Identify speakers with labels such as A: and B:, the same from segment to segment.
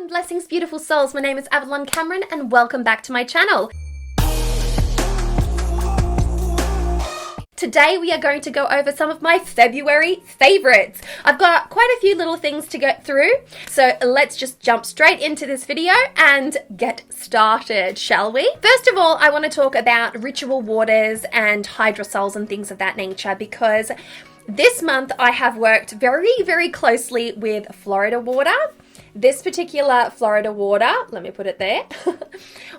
A: Blessings, beautiful souls. My name is Avalon Cameron and welcome back to my channel. Today we are going to go over some of my February favorites. I've got quite a few little things to get through, so let's just jump straight into this video and get started, shall we? First of all, I want to talk about ritual waters and hydrosols and things of that nature, because this month I have worked very closely with Florida water. This particular Florida water, let me put it there,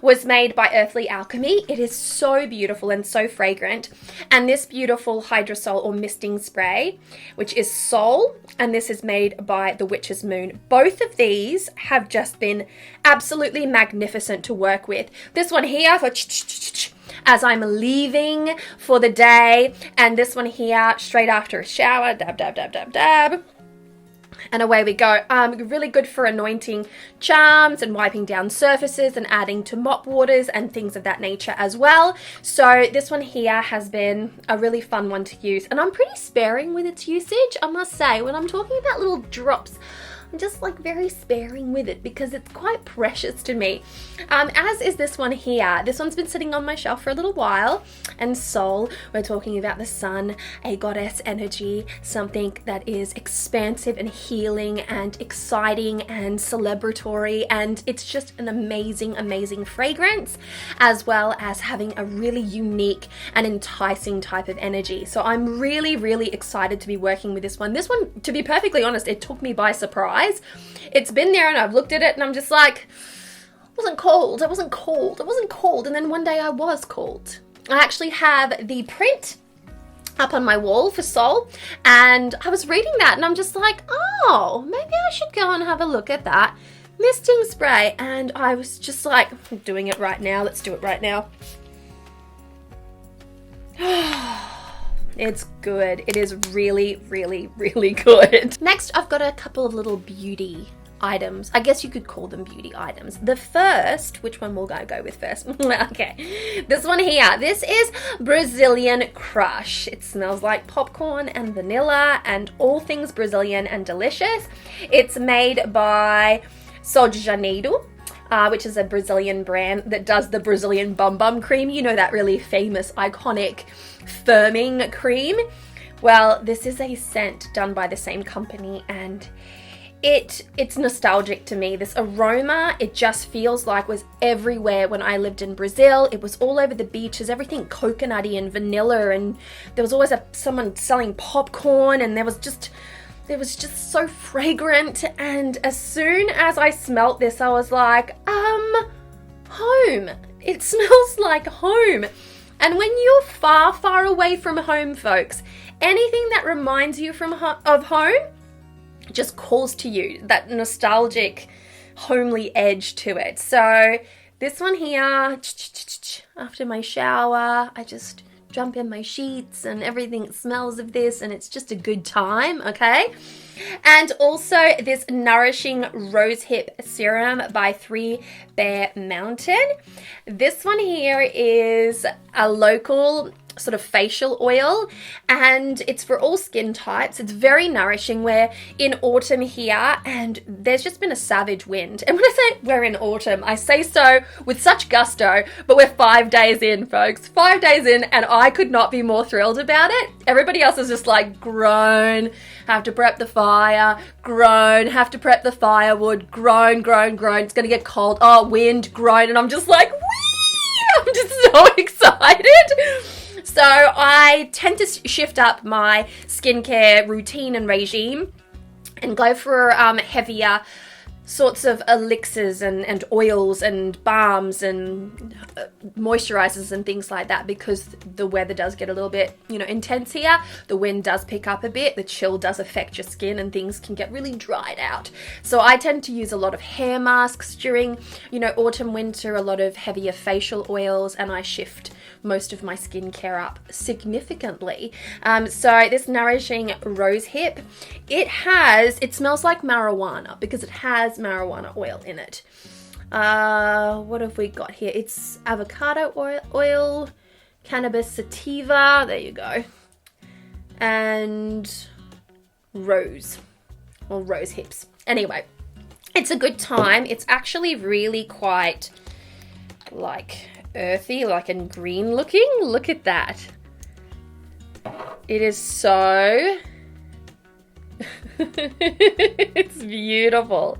A: was made by Earthly Alchemy. It is so beautiful and so fragrant. And this beautiful hydrosol or misting spray, which is Sol, and this is made by the Witch's Moon. Both of these have just been absolutely magnificent to work with. This one here for as I'm leaving for the day, and this one here straight after a shower, dab. And away we go. Really good for anointing charms and wiping down surfaces and adding to mop waters and things of that nature as well. So this one here has been a really fun one to use. And I'm pretty sparing with its usage, I must say. When I'm talking about little drops, I'm just like very sparing with it because it's quite precious to me. As is this one here. This one's been sitting on my shelf for a little while. And Sol, we're talking about the sun, a goddess energy, something that is expansive and healing and exciting and celebratory. And it's just an amazing fragrance, as well as having a really unique and enticing type of energy. So I'm really excited to be working with this one. This one, to be perfectly honest, it took me by surprise. It's been there and I've looked at it and I'm just like, I wasn't cold. And then one day I was cold. I actually have the print up on my wall for Sol, and I was reading that and I'm just like, oh, maybe I should go and have a look at that misting spray. And I was just like, I'm doing it right now. Let's do it right now. It's good. It is really good. Next, I've got a couple of little beauty items. I guess you could call them beauty items. The first, which one will I go with first? Okay, this one here. This is Brazilian Crush. It smells like popcorn and vanilla and all things Brazilian and delicious. It's made by Sol de Janeiro, which is a Brazilian brand that does the Brazilian Bum Bum cream. You know, that really famous, iconic firming cream. Well, this is a scent done by the same company, and it's nostalgic to me. This aroma, it just feels like was everywhere when I lived in Brazil. It was all over the beaches, everything coconutty and vanilla, and there was always someone selling popcorn, and it was just so fragrant. And as soon as I smelt this, I was like, home. It smells like home. And when you're far away from home, folks, anything that reminds you of home just calls to you, that nostalgic, homely edge to it. So this one here, after my shower, I just jump in my sheets and everything smells of this, and it's just a good time, okay? And also this Nourishing Rosehip Serum by 3 Bear Mountain. This one here is a local sort of facial oil, and it's for all skin types. It's very nourishing. We're in autumn here, and there's just been a savage wind. And when I say we're in autumn, I say so with such gusto, but we're 5 days in, folks. 5 days in, and I could not be more thrilled about it. Everybody else is just like, groan, have to prep the fire, groan, have to prep the firewood, groan, it's gonna get cold, oh, wind, groan, and I'm just like, whee! I'm just so excited. So I tend to shift up my skincare routine and regime and go for heavier sorts of elixirs and oils and balms and moisturizers and things like that, because the weather does get a little bit, intense here. The wind does pick up a bit. The chill does affect your skin and things can get really dried out. So I tend to use a lot of hair masks during, autumn, winter, a lot of heavier facial oils, and I shift most of my skincare up significantly. So this Nourishing Rosehip, it smells like marijuana because it has marijuana oil in it. What have we got here? It's avocado oil, cannabis sativa, there you go, and rose hips. Anyway, It's a good time. It's actually really quite like earthy, like and green looking. Look at that. It is so it's beautiful.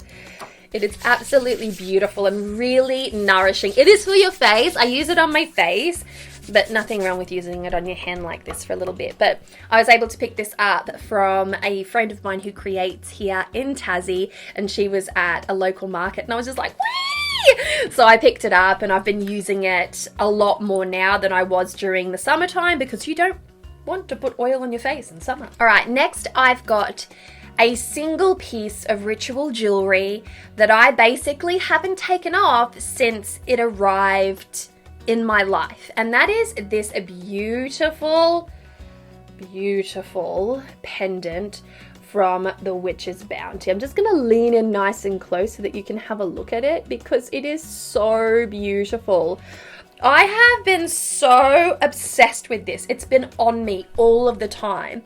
A: It is absolutely beautiful and really nourishing. It is for your face. I use it on my face, but nothing wrong with using it on your hand like this for a little bit. But I was able to pick this up from a friend of mine who creates here in Tassie, and she was at a local market, and I was just like, whee! So I picked it up, and I've been using it a lot more now than I was during the summertime, because you don't want to put oil on your face in summer. All right, next I've got a single piece of ritual jewelry that I basically haven't taken off since it arrived in my life, and that is this beautiful pendant from the Witch's Bounty. I'm just gonna lean in nice and close so that you can have a look at it, because it is so beautiful. I have been so obsessed with this. It's been on me all of the time.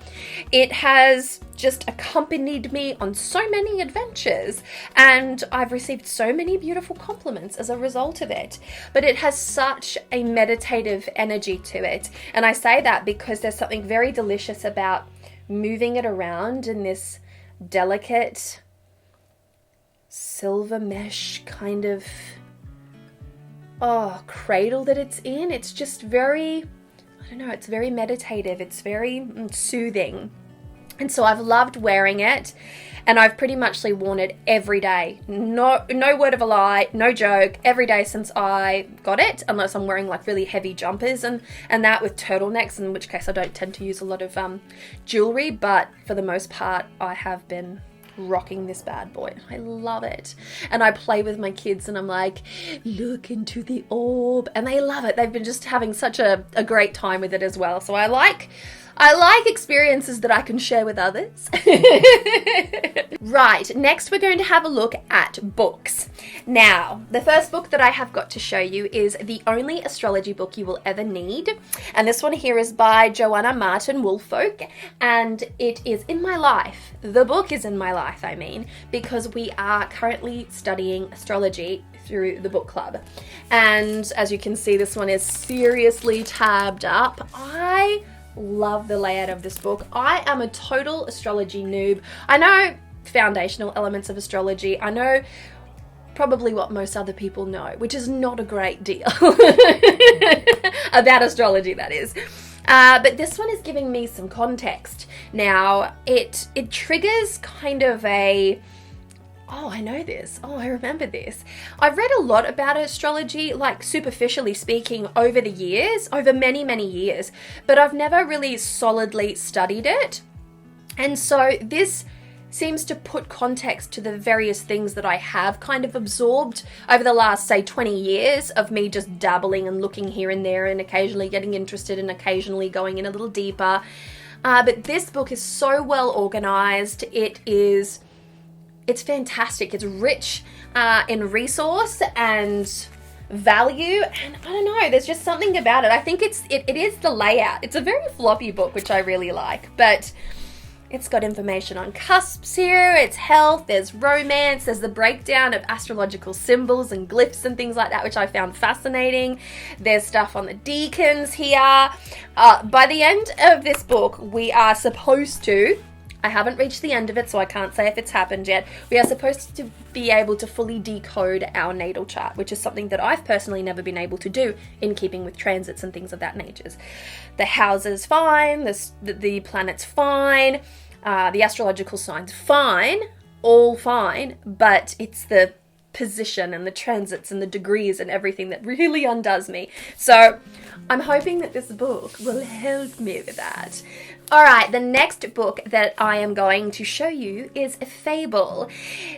A: It has just accompanied me on so many adventures, and I've received so many beautiful compliments as a result of it. But it has such a meditative energy to it. And I say that because there's something very delicious about moving it around in this delicate silver mesh kind of cradle that it's in. It's just very, I don't know, it's very meditative. It's very soothing. And so I've loved wearing it, and I've pretty much worn it every day. No word of a lie, no joke, every day since I got it, unless I'm wearing like really heavy jumpers and that with turtlenecks, in which case I don't tend to use a lot of jewelry, but for the most part I have been rocking this bad boy. I love it. And I play with my kids and I'm like, look into the orb, and they love it. They've been just having such a great time with it as well. So I like experiences that I can share with others. Right, next we're going to have a look at books. Now, the first book that I have got to show you is the only astrology book you will ever need. And this one here is by Joanna Martin Woolfolk, and it is in my life. The book is in my life, I mean, because we are currently studying astrology through the book club. And as you can see, this one is seriously tabbed up. I love the layout of this book. I am a total astrology noob. I know foundational elements of astrology. I know probably what most other people know, which is not a great deal about astrology, that is. But this one is giving me some context. Now, it triggers kind of a, oh, I know this. Oh, I remember this. I've read a lot about astrology, like superficially speaking, over the years, over many, many years, but I've never really solidly studied it. And so this seems to put context to the various things that I have kind of absorbed over the last, say, 20 years of me just dabbling and looking here and there and occasionally getting interested and occasionally going in a little deeper. But this book is so well organized. It's fantastic. It's rich in resource and value, and I don't know, there's just something about it. I think it is the layout. It's a very floppy book, which I really like, but it's got information on cusps here, it's health, there's romance, there's the breakdown of astrological symbols and glyphs and things like that, which I found fascinating. There's stuff on the deacons here. By the end of this book, we are supposed to, I haven't reached the end of it, so I can't say if it's happened yet. We are supposed to be able to fully decode our natal chart, which is something that I've personally never been able to do in keeping with transits and things of that nature. The houses fine, the planets fine, the astrological signs fine, all fine, but it's the position and the transits and the degrees and everything that really undoes me. So I'm hoping that this book will help me with that. Alright, the next book that I am going to show you is Fable.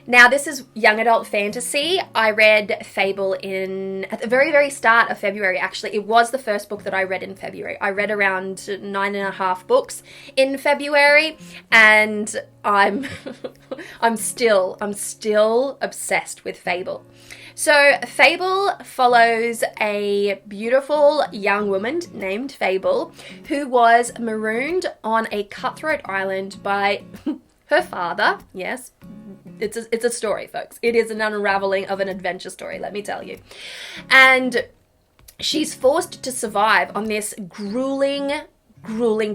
A: Now, this is young adult fantasy. I read Fable at the very, very start of February, actually. It was the first book that I read in February. I read around 9.5 books in February, and I'm still obsessed with Fable. So Fable follows a beautiful young woman named Fable who was marooned on a cutthroat island by her father, yes, It's a story, folks. It is an unraveling of an adventure story, let me tell you. And she's forced to survive on this grueling,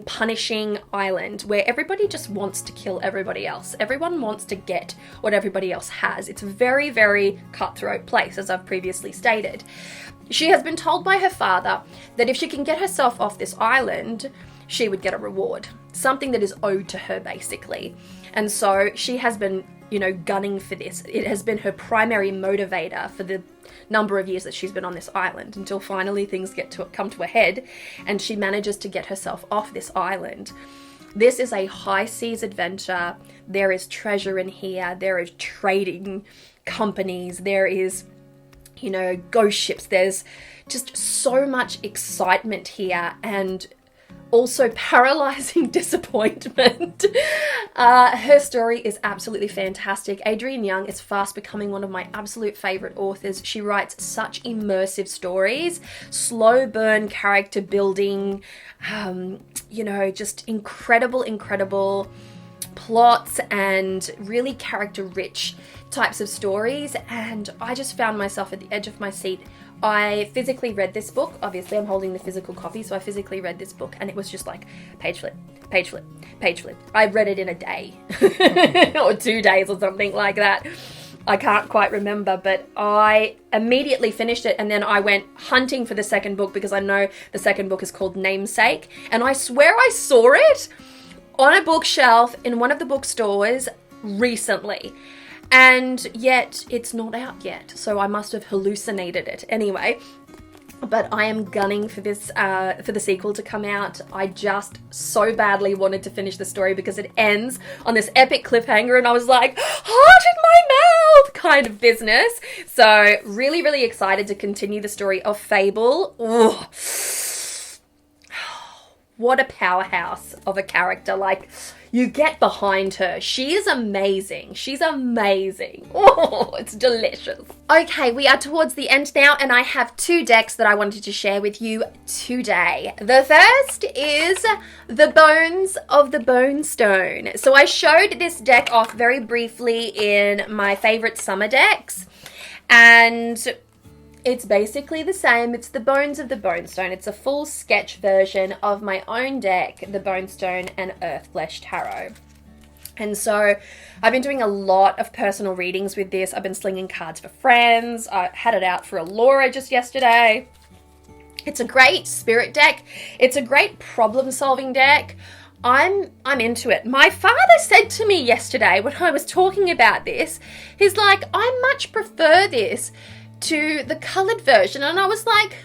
A: punishing island where everybody just wants to kill everybody else. Everyone wants to get what everybody else has. It's a very, very cutthroat place, as I've previously stated. She has been told by her father that if she can get herself off this island, she would get a reward, something that is owed to her, basically. And so she has been, gunning for this. It has been her primary motivator for the number of years that she's been on this island, until finally things come to a head and she manages to get herself off this island. This is a high seas adventure. There is treasure in here. There is trading companies. There is, ghost ships. There's just so much excitement here, and also paralyzing disappointment. Her story is absolutely fantastic. Adrienne Young is fast becoming one of my absolute favorite authors. She writes such immersive stories, slow burn character building, just incredible plots and really character rich types of stories. And I just found myself at the edge of my seat. I physically read this book. Obviously, I'm holding the physical copy, so I physically read this book, and it was just like page flip, page flip, page flip. I read it in a day or 2 days or something like that. I can't quite remember, but I immediately finished it, and then I went hunting for the second book because I know the second book is called Namesake, and I swear I saw it on a bookshelf in one of the bookstores recently. And yet it's not out yet, so I must have hallucinated it. Anyway, but I am gunning for this, for the sequel to come out. I just so badly wanted to finish the story because it ends on this epic cliffhanger, and I was like, heart in my mouth kind of business. So really, really excited to continue the story of Fable. Ooh. What a powerhouse of a character. Like, you get behind her. She is amazing. She's amazing. Oh, it's delicious. Okay, we are towards the end now, and I have 2 decks that I wanted to share with you today. The first is the Bones of the Bone Stone. So I showed this deck off very briefly in my favorite summer decks, and it's basically the same. It's the Bones of the Bone Stone. It's a full sketch version of my own deck, the Bone Stone and Earthflesh Tarot. And so I've been doing a lot of personal readings with this. I've been slinging cards for friends. I had it out for Allura just yesterday. It's a great spirit deck. It's a great problem-solving deck. I'm into it. My father said to me yesterday when I was talking about this, he's like, I much prefer this to the coloured version, and I was like,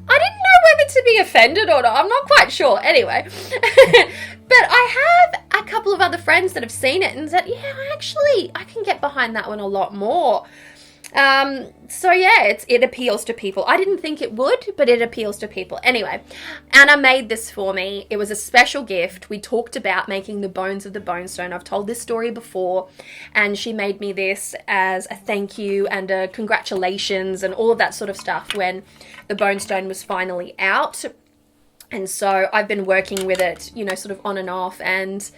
A: I didn't know whether to be offended or not. I'm not quite sure. Anyway, but I have a couple of other friends that have seen it and said, yeah, actually, I can get behind that one a lot more. So yeah, it appeals to people. I didn't think it would, but it appeals to people. Anyway, Anna made this for me. It was a special gift. We talked about making the Bones of the Bone Stone. I've told this story before, and she made me this as a thank you and a congratulations and all of that sort of stuff when the Bone Stone was finally out. And so I've been working with it, sort of on and off, and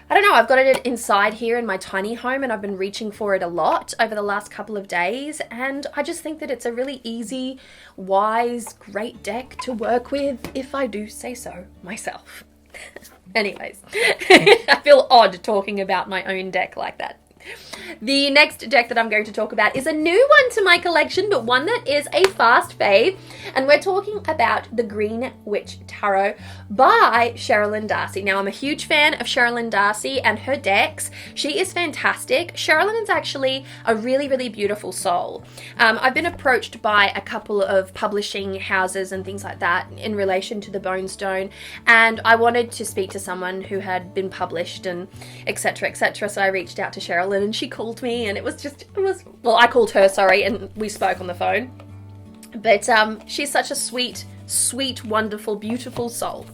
A: I don't know, I've got it inside here in my tiny home, and I've been reaching for it a lot over the last couple of days, and I just think that it's a really easy, wise, great deck to work with, if I do say so myself. Anyways, I feel odd talking about my own deck like that. The next deck that I'm going to talk about is a new one to my collection, but one that is a fast fave, and we're talking about the Green Witch Tarot by Sherilyn Darcy. Now, I'm a huge fan of Sherilyn Darcy and her decks. She is fantastic. Sherilyn is actually a really, really beautiful soul. I've been approached by a couple of publishing houses and things like that in relation to the Bone Stone, and I wanted to speak to someone who had been published and etc, etc, so I reached out to Sherilyn, and she called me, and I called her, sorry, and we spoke on the phone. But she's such a sweet, wonderful, beautiful soul.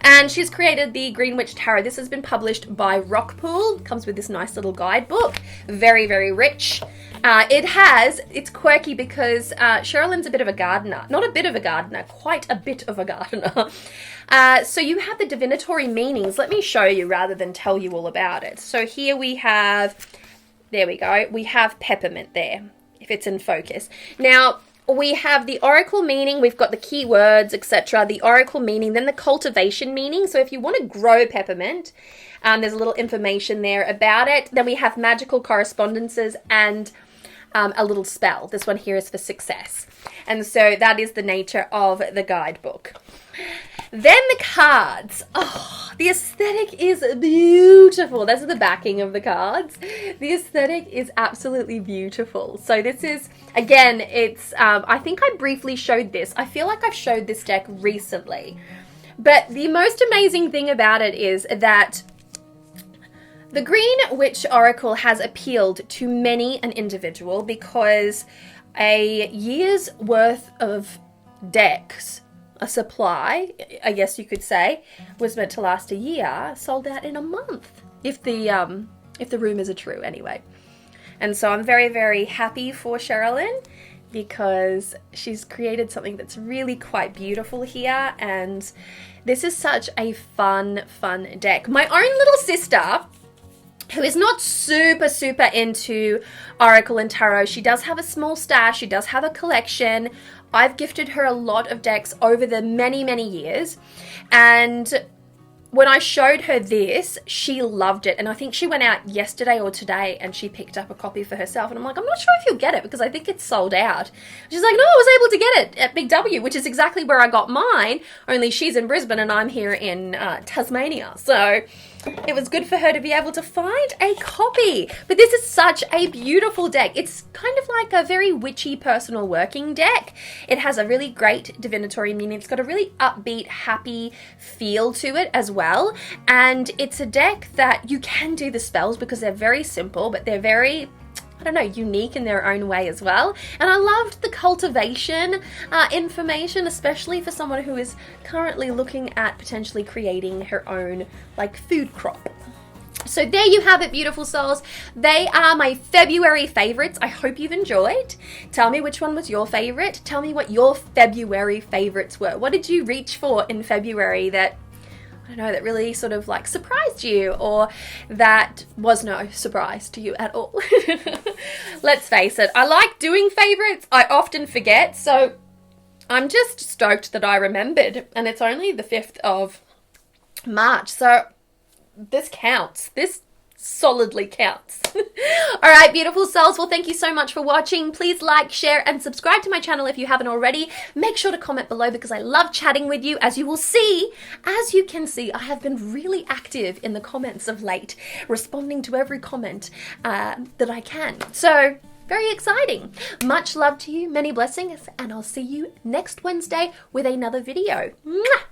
A: And she's created the Green Witch Tarot. This has been published by Rockpool. Comes with this nice little guidebook. Very, very rich. It's quirky because Sherilyn's a bit of a gardener. Not a bit of a gardener, quite a bit of a gardener. So you have the divinatory meanings. Let me show you rather than tell you all about it. So here we have There we go. We have peppermint there, if it's in focus. Now, we have the oracle meaning. We've got the keywords, etc. The oracle meaning, then the cultivation meaning. So if you want to grow peppermint, there's a little information there about it. Then we have magical correspondences and a little spell. This one here is for success. And so that is the nature of the guidebook. Then the cards. Oh, the aesthetic is beautiful. That's the backing of the cards. The aesthetic is absolutely beautiful. So this is, again, it's, I think I briefly showed this. I feel like I've showed this deck recently. But the most amazing thing about it is that the Green Witch Oracle has appealed to many an individual because a year's worth of decks, a supply, I guess you could say, was meant to last a year, sold out in a month, if the rumors are true anyway. And so I'm very, very happy for Sherilyn because she's created something that's really quite beautiful here, and this is such a fun deck. My own little sister, who is not super into Oracle and Tarot, she does have a small stash, she does have a collection. I've gifted her a lot of decks over the many years, and when I showed her this, she loved it, and I think she went out yesterday or today and she picked up a copy for herself, and I'm like, I'm not sure if you'll get it because I think it's sold out. She's like, no, I was able to get it at Big W, which is exactly where I got mine, only she's in Brisbane and I'm here in Tasmania, so it was good for her to be able to find a copy. But this is such a beautiful deck. It's kind of like a very witchy personal working deck. It has a really great divinatory meaning. It's got a really upbeat, happy feel to it as well. And it's a deck that you can do the spells because they're very simple, but they're very, I don't know, unique in their own way as well. And I loved the cultivation information, especially for someone who is currently looking at potentially creating her own like food crop. So there you have it, beautiful souls. They are my February favorites. I hope you've enjoyed. Tell me which one was your favorite. Tell me what your February favorites were. What did you reach for in February that, I don't know, that really sort of like surprised you, or that was no surprise to you at all? Let's face it, I like doing favorites. I often forget, so I'm just stoked that I remembered, and it's only the 5th of March, so this counts. This solidly counts. All right, beautiful souls. Well, thank you so much for watching. Please like, share, and subscribe to my channel if you haven't already. Make sure to comment below because I love chatting with you. As you can see, I have been really active in the comments of late, responding to every comment that I can. So, very exciting. Much love to you, many blessings, and I'll see you next Wednesday with another video. Mwah!